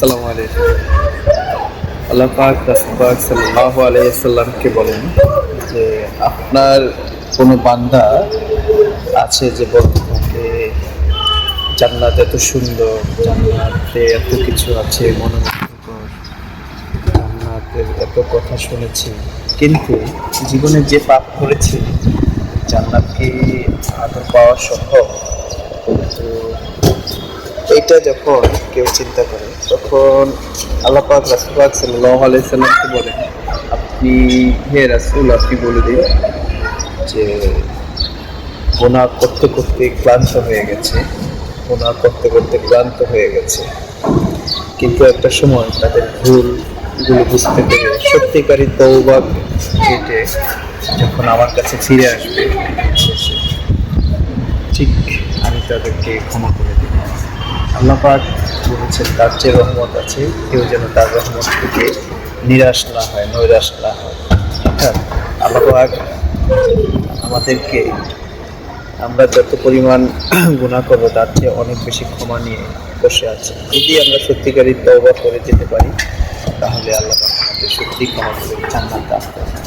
আসসালামু আলাইকুম। আল্লাহ পাক রাসূল পাক সাল্লাল্লাহু আলাইহি ওয়াসাল্লামকে বলেন যে আপনার কোনো বান্দা আছে যে বলতে থাকে জান্নাত এত সুন্দর, জান্নাতে এত কিছু আছে মনোমুগ্ধকর, জান্নাতের এত কথা শুনেছি, কিন্তু জীবনে যে পাপ করেছি জান্নাত কি আদৌ পাওয়া সম্ভব? তো এইটা যখন কেউ চিন্তা করে তখন আল্লাহ পাক রাসূল পাক সাল্লাল্লাহু আলাইহি সাল্লামকে বলেন, আপনি হে রাসূল আপনি বলে দিন যে গুনাহ করতে করতে ক্লান্ত হয়ে গেছে, গুনাহ করতে করতে ক্লান্ত হয়ে গেছে, কিন্তু একটা সময় তাদের ভুলগুলো বুঝতে পেরে সত্যিকারী তওবা কেটে যখন আমার কাছে ফিরে আসবে ঠিক আমি তাদেরকে ক্ষমা করে দেব। আল্লাহ পাক বলেছেন তার যে রহমত আছে কেউ যেন তার রহমত থেকে নিরাশ না হয়, নৈরাশ না হয়। অর্থাৎ আল্লাহ পাক আমাদেরকে আমরা যত পরিমাণ গুনাহ করবো তার চেয়ে অনেক বেশি ক্ষমা নিয়ে বসে আছে। যদি আমরা সত্যিকারী তওবা করে যেতে পারি তাহলে আল্লাহ পাক আমাদের সত্যি ক্ষমা করে জান্নাত দান করবেন।